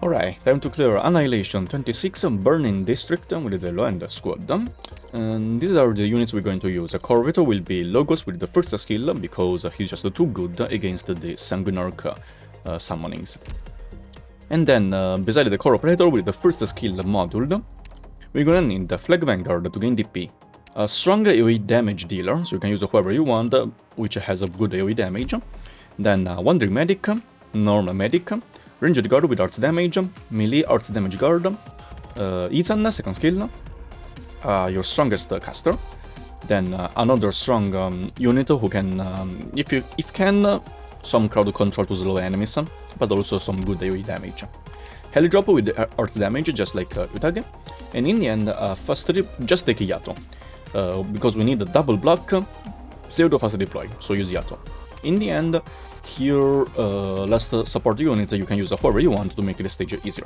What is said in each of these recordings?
Alright, time to clear Annihilation 26 Burning District with the low-end squad. And these are the units we're going to use. A Corvator will be Logos with the first skill, because he's just too good against the Sanguinarch summonings. And then, beside the Core Operator with the first skill module, we're gonna need the Flag Vanguard to gain DP. A strong AoE damage dealer, so you can use whoever you want, which has a good AoE damage. Then Wandering Medic, Normal Medic, Ranged Guard with Arts Damage, Melee Arts Damage Guard, Ethan, second skill, your strongest caster, then another strong unit who can, if can, some crowd control to slow enemies, but also some good AoE damage. Heli Drop with Arts Damage, just like Utag, and in the end, fast just take Yato, because we need a double block, pseudo fast deploy, so use Yato. In the end, here, last support unit, you can use whoever you want to make the stage easier.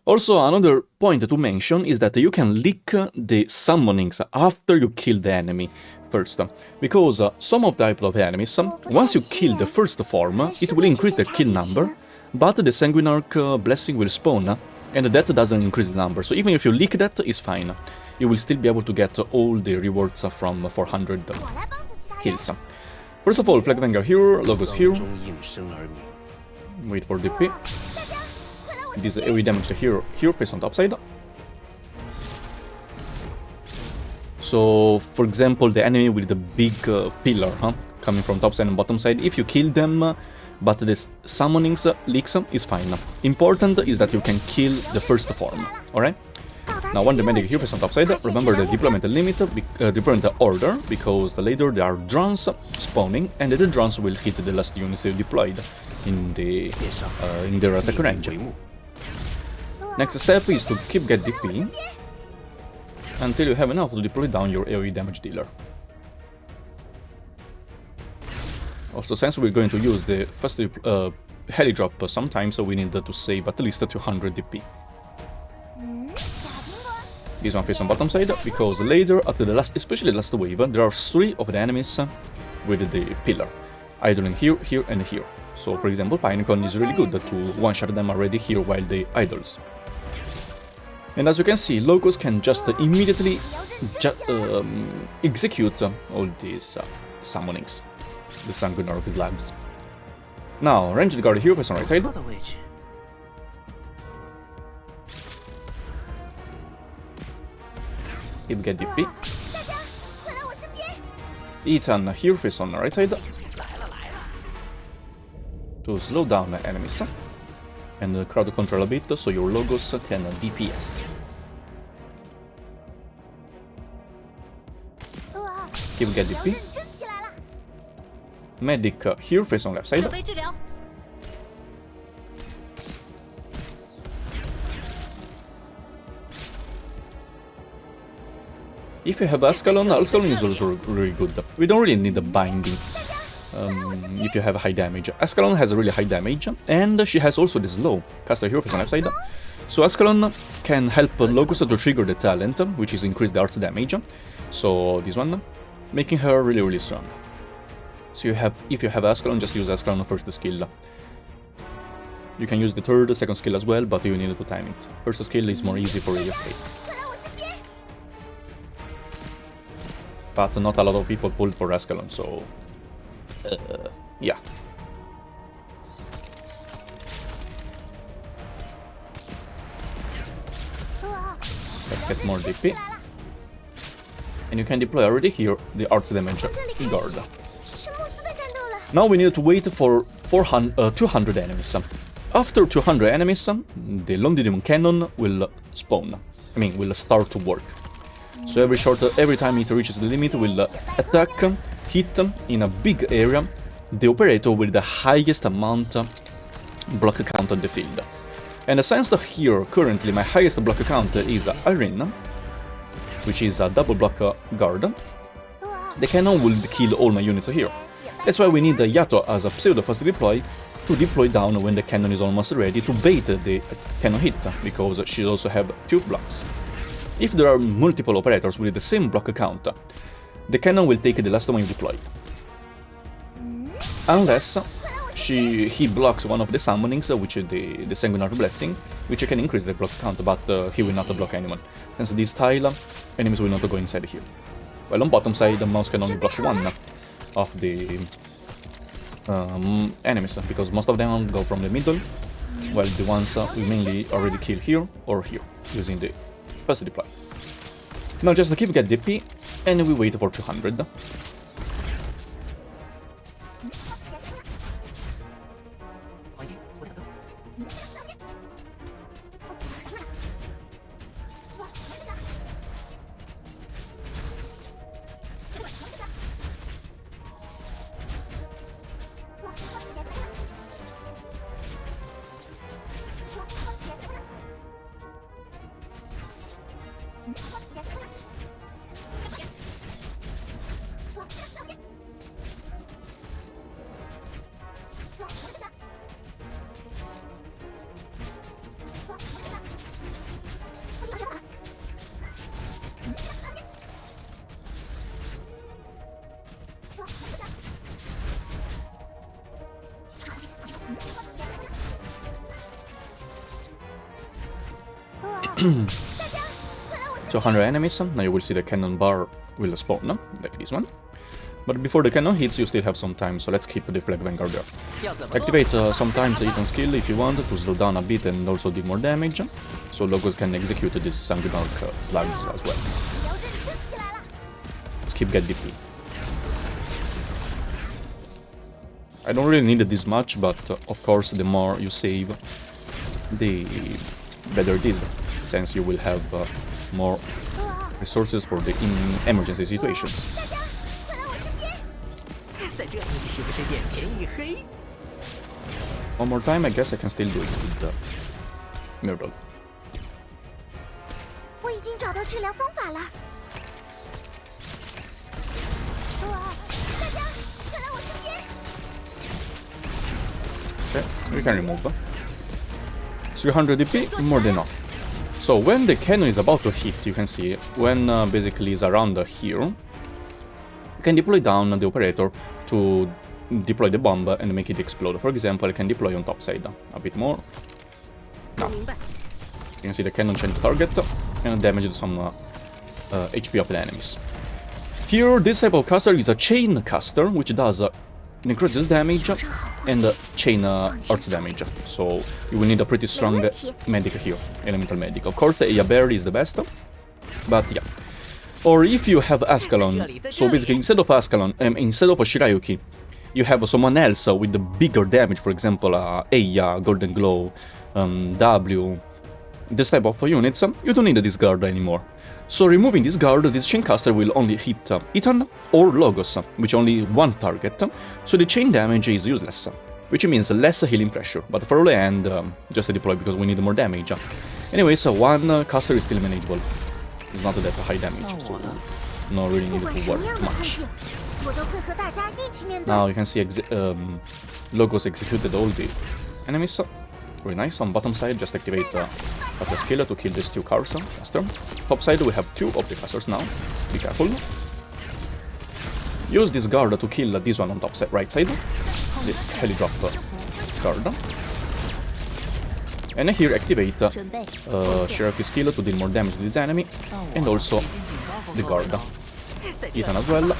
Also, another point to mention is that you can leak the summonings after you kill the enemy first, because some of the type of enemies, once you kill the first form, it will increase the kill number, but the Sanguinarch blessing will spawn, and that doesn't increase the number, so even if you leak that, it's fine. You will still be able to get all the rewards from 400 kills. First of all, Flag Vanguard here, Logos here. Wait for DP. This AoE damage here, face on top side. So, for example, the enemy with the big pillar, coming from top side and bottom side, if you kill them, but the summonings leaks, is fine. Important is that you can kill the first form, alright? Now, when the medic here is on top side, remember the deployment limit, deployment order, because later there are drones spawning, and the drones will hit the last units deployed in their attack range. Next step is to keep get DP until you have enough to deploy down your AoE damage dealer. Also, since we're going to use the first heli drop sometimes, so we need to save at least 200 DP. This one face on bottom side, because later, at the last, especially the last wave, there are 3 of the enemies with the pillar, idling here, here, and here. So, for example, Pinecone is really good to one-shot them already here while they idles. And as you can see, Logos can just immediately execute all these summonings, the Sanguinarch slabs. Now, Ranged Guard here face on right side. He'll get DP. Ethan here face on the right side to slow down enemies and crowd control a bit so your Logos can DPS. He'll get DP. Medic here face on left side. If you have Ascalon is also really good. We don't really need a binding if you have high damage. Ascalon has a really high damage, and she has also the slow. Caster here on the left side. So Ascalon can help Logos to trigger the talent, which is increase the arts damage. So this one, making her really, really strong. So if you have Ascalon, just use Ascalon first skill. You can use the third, second skill as well, but you need to time it. First skill is more easy for AFK. But not a lot of people pulled for Ascalon, so... yeah. Let's get more DP. And you can deploy already here the Arts Damage Guard. Now we need to wait for 200 enemies. After 200 enemies, the Long Demon Cannon will spawn. Will start to work. So every time it reaches the limit, will attack, hit in a big area the operator with the highest amount block count on the field. And since here currently my highest block count is Irene, which is a double block guard, the cannon will kill all my units here. That's why we need Yato as a pseudo fast deploy to deploy down when the cannon is almost ready to bait the cannon hit, because she also have 2 blocks. If there are multiple operators with the same block count, the cannon will take the last one you deploy. Unless he blocks one of the summonings, which is the Sanguinary Blessing, which can increase the block count, but he will not block anyone. Since this tile, enemies will not go inside here. Well, on bottom side, the mouse can only block one of the enemies, because most of them go from the middle, while the ones we mainly already kill here or here, using the first deploy. Now just keep get DP, and we wait for 200. So 100 enemies, now you will see the cannon bar will spawn, like this one. But before the cannon hits, you still have some time, so let's keep the Flag Vanguard there. Activate sometimes the Ethan skill if you want to slow down a bit and also do more damage, so Logos can execute these Sanguinary slugs as well. Let's keep get DP. I don't really need it this much, but of course the more you save, the better it is, since you will have more resources for the emergency situations. One more time, I guess I can still do it with the Myrtle. Okay, we can remove. 300 DP, more than enough. So when the cannon is about to hit, you can see, when basically is around here, you can deploy down the operator to deploy the bomb and make it explode. For example, I can deploy on top side a bit more. Now, you can see the cannon change the target and damage some HP of the enemies. Here, this type of caster is a chain caster, which does necrosis damage and chain arts damage, so you will need a pretty strong medic here, elemental medic. Of course, a bear is the best, but yeah. Or if you have Ascalon, so basically instead of Ascalon, instead of a Shirayuki, you have someone else with the bigger damage, for example, Eya, Golden Glow, W, this type of units, you don't need this guard anymore. So removing this guard, this chain caster will only hit Ethan or Logos, which only one target, so the chain damage is useless, which means less healing pressure, but for all the end, just a deploy because we need more damage. Anyways, one caster is still manageable, it's not that high damage, so no really need to worry too much. Now you can see Logos executed all the enemies. Very nice. On bottom side, just activate Caster skill to kill these two cars faster. Top side, we have two of the casters now. Be careful. Use this guard to kill this one on top side, right side. The heli drop guard. And here activate Shirayuki skill to deal more damage to this enemy. And also the guard. Ethan as well.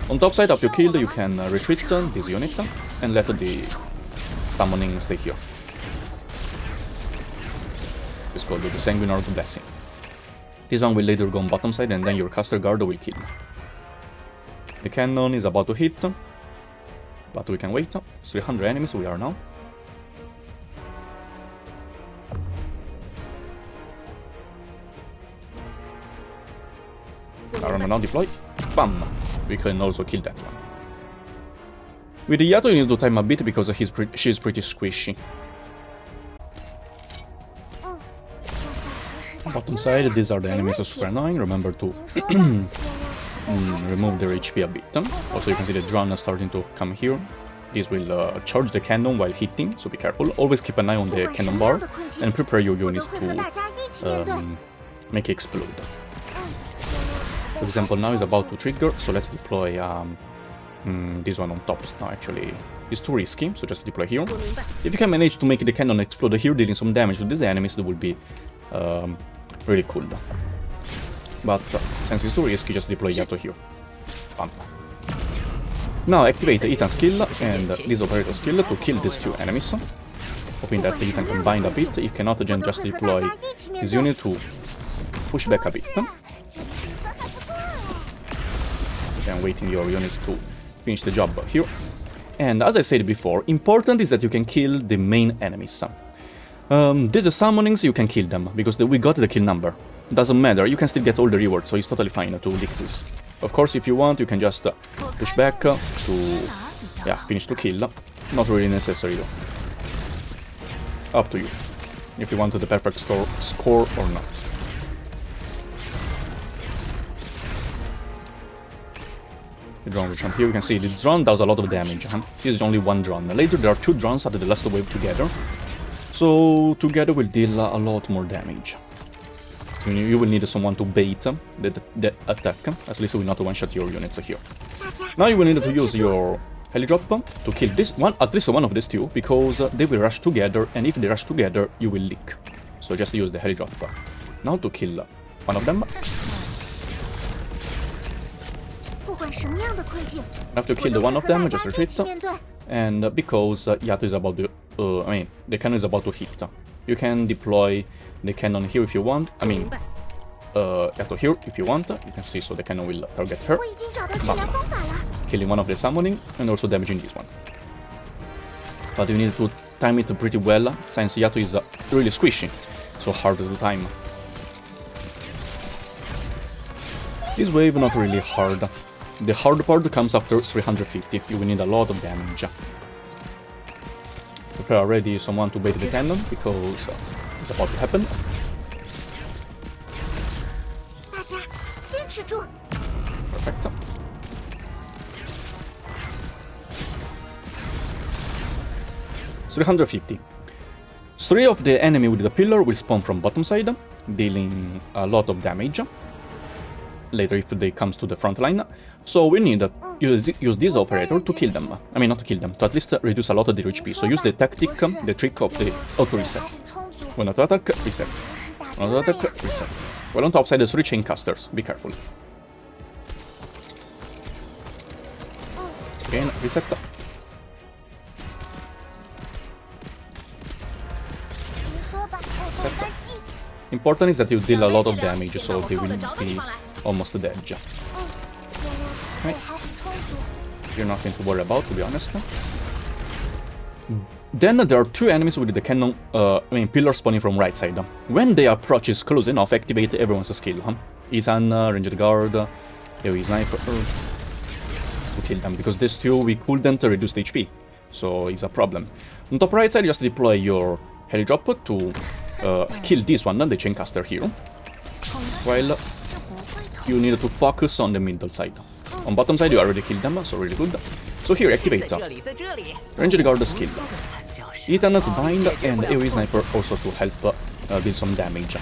On top side, after you kill, you can retreat this unit and let the summoning stay here. It's called the Sanguinary Blessing. This one will later go on bottom side and then your caster guard will kill. The cannon is about to hit, but we can wait. 300 enemies we are now. Armor now deploy. Bam! We can also kill that one. With the Yato you need to time a bit because she's pretty squishy. Bottom side, these are the enemies of super annoying. Remember to remove their HP a bit. Also you can see the drone starting to come here. This will charge the cannon while hitting, so be careful. Always keep an eye on the cannon bar and prepare your units to make it explode. For example, now is about to trigger, so let's deploy this one on top. No, actually, is too risky, so just deploy here. If you can manage to make the cannon explode here, dealing some damage to these enemies, that would be really cool. But since it's too risky, just deploy Yato here. Fun. Now activate Ethan's skill and this operator skill to kill these two enemies. Hoping that Ethan can bind a bit. If cannot, then just deploy his unit to push back a bit. Then waiting your units to finish the job here. And as I said before, important is that you can kill the main enemies. These summonings, you can kill them, because we got the kill number. Doesn't matter, you can still get all the rewards, so it's totally fine to lick this. Of course, if you want, you can just push back to finish the kill. Not really necessary though. Up to you, if you want the perfect score or not. The drone will jump here, you can see the drone does a lot of damage. This is only one drone. Later there are two drones at the last wave together. So together will deal a lot more damage. You will need someone to bait the attack, at least will not one-shot your units here. Now you will need to use your heli-drop to kill this one, at least one of these two, because they will rush together, and if they rush together, you will leak. So just use the heli-drop now to kill one of them. After you kill the one of them, just retreat. And because Yato is about to, the cannon is about to hit, you can deploy the cannon here if you want. Yato here if you want. You can see, so the cannon will target her. Bam. Killing one of the summoning and also damaging this one. But you need to time it pretty well, since Yato is really squishy, so hard to time. This wave not really hard. The hard part comes after 350, you will need a lot of damage. Prepare already someone to bait the cannon, because it's about to happen. Perfect. So 350. 3 of the enemy with the pillar will spawn from bottom side, dealing a lot of damage later if they comes to the front line. So we need to use this operator to kill them. I mean, not to kill them, to at least reduce a lot of their HP. So use the tactic, the trick of the auto-reset. When auto attack, reset. When auto attack, reset. Well, on top side, there's 3 chain casters. Be careful. Again, reset. Reset. Important is that you deal a lot of damage, so they will be almost dead. Okay. You're nothing to worry about, to be honest. Then there are 2 enemies with the cannon, pillar spawning from right side. When they approach is close enough, activate everyone's skill. Ethan, Ranged Guard, AoE Sniper, to kill them, because these 2 we couldn't reduce the HP, so it's a problem. On top right side, just deploy your heli-drop to kill this one, the chain caster here, while you need to focus on the middle side. On bottom side you already killed them, so really good. So here activate Ranged Guard skill, Ethan to bind, and AoE Sniper also to help deal some damage.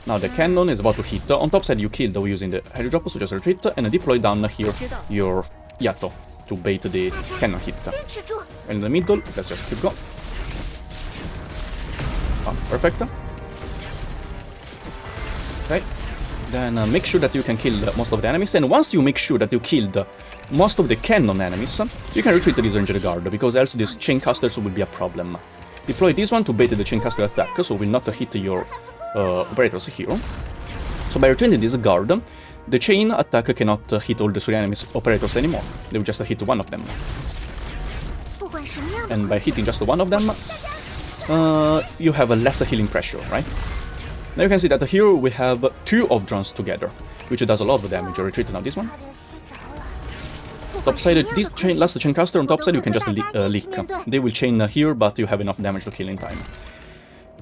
Now the cannon is about to hit. On top side you killed using the heli-drop, so just retreat and deploy down here your Yato to bait the cannon hit. And in the middle, let's just keep going. Perfect. Okay. Then make sure that you can kill most of the enemies, and once you make sure that you killed most of the cannon enemies, you can retreat this Ranged Guard, because else these chain casters will be a problem. Deploy this one to bait the chain caster attack, so will not hit your operators here. So by retreating this guard, the chain attack cannot hit all the 3 enemies operators anymore. They will just hit one of them. And by hitting just one of them, you have a lesser healing pressure, right? Now you can see that here we have 2 of drones together, which does a lot of damage. Retreat now this one. Top side, this last chain caster on top side you can just leak. They will chain here, but you have enough damage to kill in time.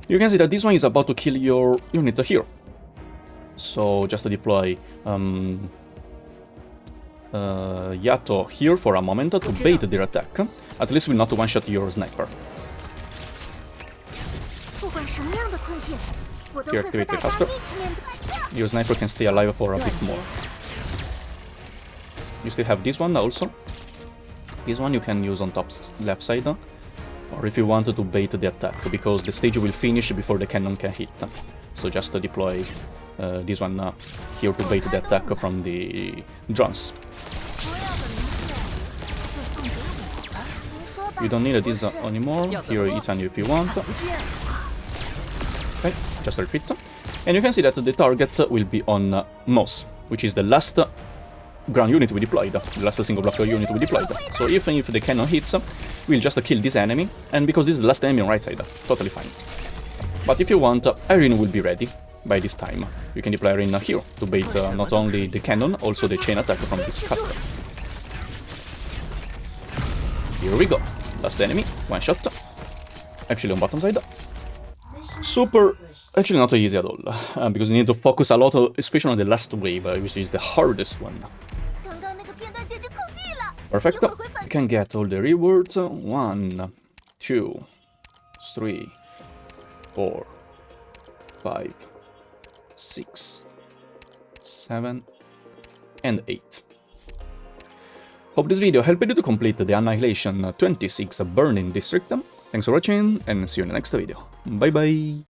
You can see that this one is about to kill your unit here. So just deploy Yato here for a moment to bait their attack. At least will not one-shot your sniper. Here, activate the caster. Your sniper can stay alive for a bit more. You still have this one also. This one you can use on top left side, or if you wanted to bait the attack, because the stage will finish before the cannon can hit. So just deploy this one here to bait the attack from the drones. You don't need this anymore. Here hit on you if you want. Okay, just retreat. And you can see that the target will be on Moss, which is the last ground unit we deployed, the last single block unit we deployed. So even if the cannon hits, we'll just kill this enemy, and because this is the last enemy on right side, totally fine. But if you want, Irene will be ready by this time. You can deploy Irene here to bait not only the cannon, also the chain attack from this caster. Here we go. Last enemy, one shot. Actually on bottom side. Super, actually not easy at all, because you need to focus a lot, especially on the last wave, which is the hardest one. Perfect. You can get all the rewards. 1, 2, 3, 4, 5, 6, 7, and 8. Hope this video helped you to complete the Annihilation 26 Burning District. Thanks for watching, and see you in the next video. Bye bye!